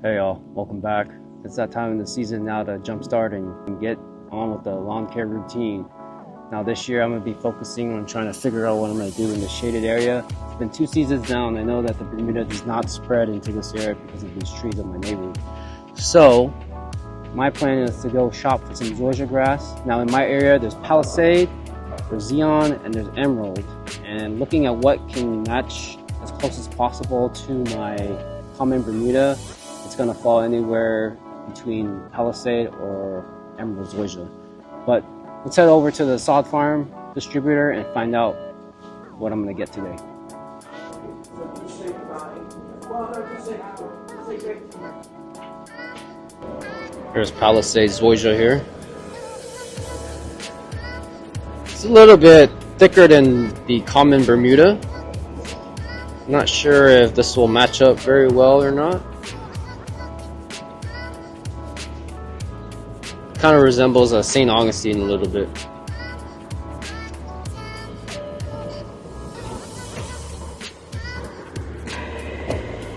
Hey y'all, welcome back. It's that time of the season now to jumpstart and get on with the lawn care routine. Now this year I'm going to be focusing on trying to figure out what I'm going to do in the shaded area. It's been 2 seasons now and I know that the Bermuda does not spread into this area because of these trees on my neighborhood. So my plan is to go shop for some Zoysia grass. Now in my area there's Palisade, there's Xeon, and there's Emerald. And looking at what can match as close as possible to my common Bermuda, it's going to fall anywhere between Palisade or Emerald Zoysia. But let's head over to the sod farm distributor and find out what I'm going to get today. Here's Palisade Zoysia here. It's a little bit thicker than the common Bermuda. I'm not sure if this will match up very well or not. Kind of resembles a St. Augustine a little bit.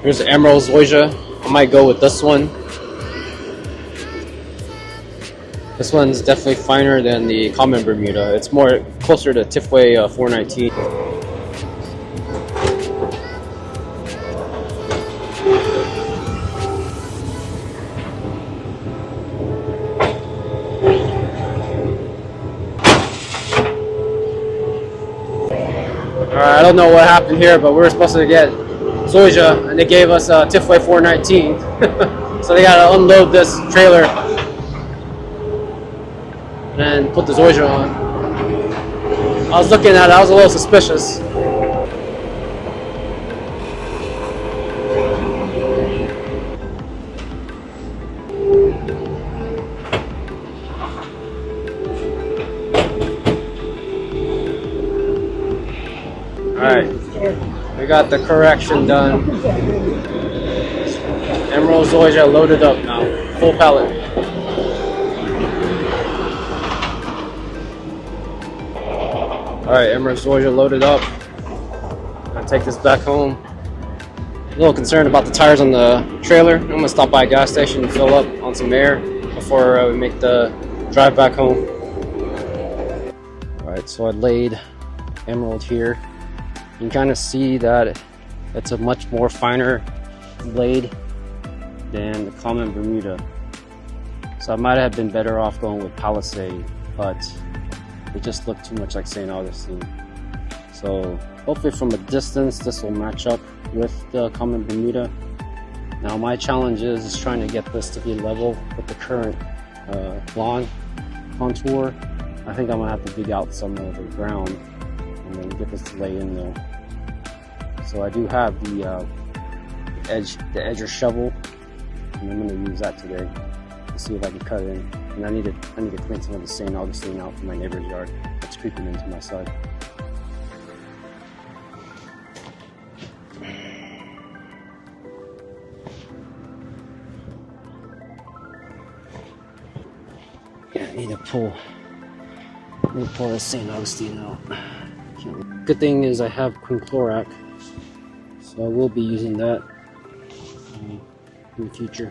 Here's the Emerald Zoysia. I might go with this one. This one's definitely finer than the common Bermuda. It's more closer to Tifway 419. I don't know what happened here, but we were supposed to get Zoysia, and they gave us Tifway 419. So they gotta unload this trailer and then put the Zoysia on. I was looking at it, I was a little suspicious. Alright, we got the correction done. Emerald Zoysia loaded up now, full pallet. Alright, Emerald Zoysia loaded up. I'll take this back home. A little concerned about the tires on the trailer. I'm gonna stop by a gas station and fill up on some air before we make the drive back home. Alright, so I laid Emerald here. You can kind of see that it's a much more finer blade than the common Bermuda. So I might have been better off going with Palisade, but it just looked too much like St. Augustine. So hopefully from a distance this will match up with the common Bermuda. Now my challenge is trying to get this to be level with the current lawn contour. I think I'm gonna have to dig out some of the ground and then get this to lay in though. So I do have the edger shovel, and I'm going to use that today to see if I can cut it in. And I need to clean some of the St. Augustine out from my neighbor's yard. It's creeping into my side. Yeah, I need to pull the St. Augustine out. Good thing is I have quinclorac, so I will be using that in the future.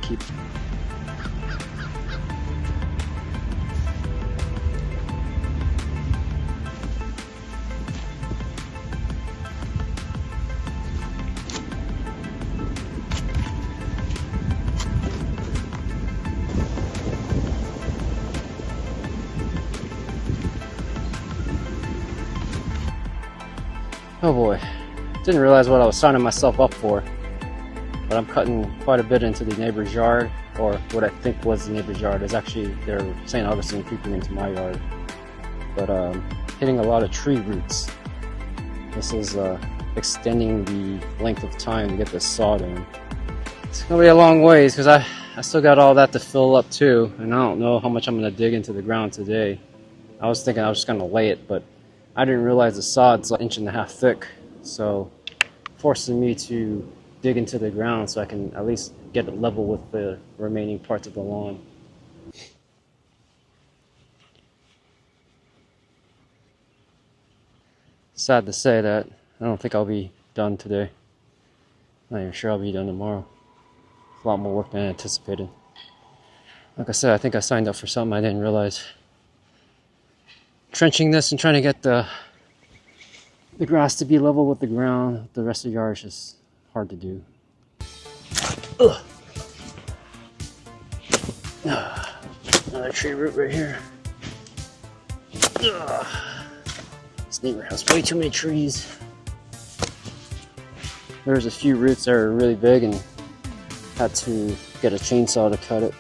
Keep. Oh boy, didn't realize what I was signing myself up for, but I'm cutting quite a bit into the neighbor's yard, or what I think was the neighbor's yard. Is actually their St. Augustine creeping into my yard, but hitting a lot of tree roots. This is extending the length of time to get this sod in. It's gonna be a long ways because I still got all that to fill up too, and I don't know how much I'm gonna dig into the ground today. I was thinking I was just gonna lay it, but I didn't realize the sod's like 1.5 inches thick, so forcing me to dig into the ground so I can at least get it level with the remaining parts of the lawn. Sad to say that I don't think I'll be done today. Not even sure I'll be done tomorrow. a lot more work than I anticipated. Like I said, I think I signed up for something I didn't realize. Trenching this and trying to get the grass to be level with the ground, the rest of the yard is just hard to do. Ugh. Another tree root right here. Ugh. This neighbor has way too many trees. There's a few roots that are really big and had to get a chainsaw to cut it.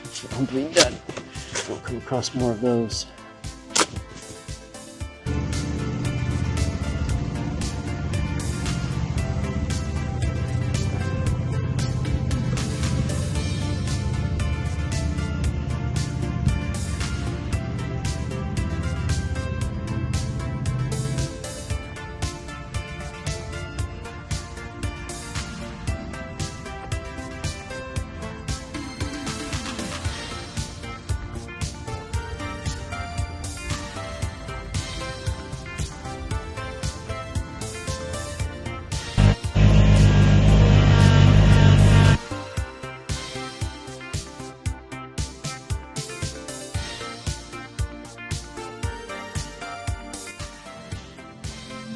So hopefully that won't come across more of those.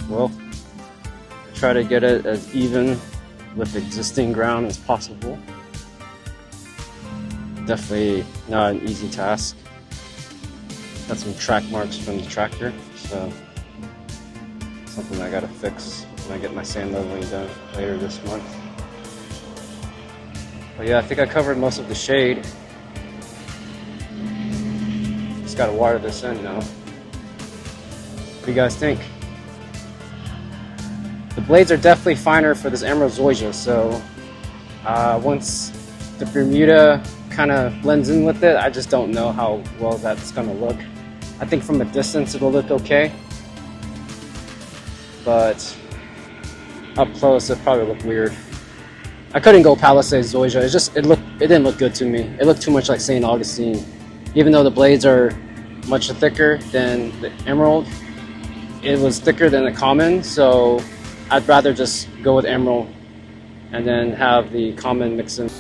Well, try to get it as even with existing ground as possible. Definitely not an easy task. Got some track marks from the tractor, so something I gotta fix when I get my sand leveling done later this month. But yeah, I think I covered most of the shade. Just gotta water this in now. What do you guys think? The blades are definitely finer for this emerald zoysia, so once the Bermuda kind of blends in with it, I just don't know how well that's going to look. I think from a distance it'll look okay, but up close it'll probably look weird. I couldn't go Palisade zoysia. It didn't look good to me. It looked too much like St. Augustine, even though the blades are much thicker than the emerald. It was thicker than the common, so I'd rather just go with emerald and then have the common mix in.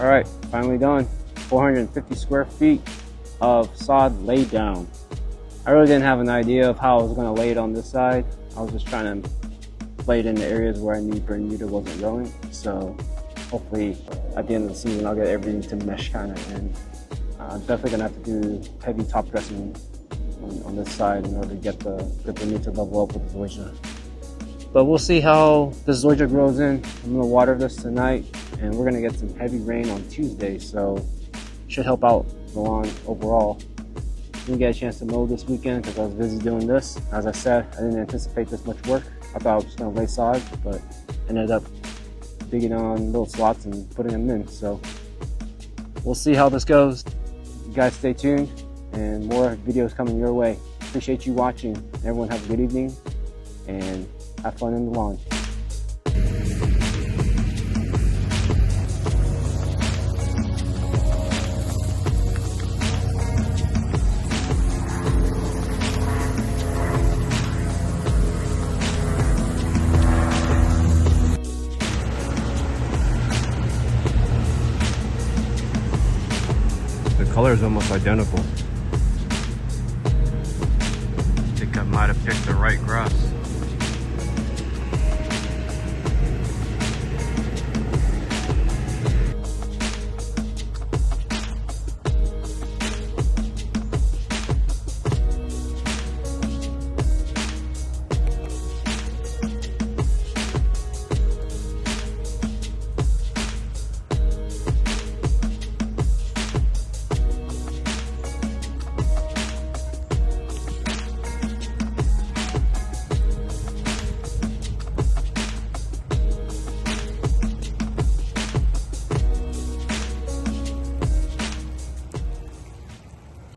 All right, finally done. 450 square feet of sod laid down. I really didn't have an idea of how I was going to lay it on this side. I was just trying to lay it in the areas where I knew Bermuda wasn't growing. So hopefully at the end of the season, I'll get everything to mesh kind of in. I'm definitely going to have to do heavy top dressing on this side in order to get the Bermuda to level up with the Zoysia. But we'll see how the Zoysia grows in. I'm going to water this tonight, and we're going to get some heavy rain on Tuesday, so should help out the lawn overall. Didn't get a chance to mow this weekend because I was busy doing this. As I said, I didn't anticipate this much work. I thought I was just going to lay sod, but ended up digging on little slots and putting them in. So we'll see how this goes. You guys stay tuned, and more videos coming your way. Appreciate you watching. Everyone have a good evening, and have fun in the lawn. The color is almost identical. I think I might have picked the right grass.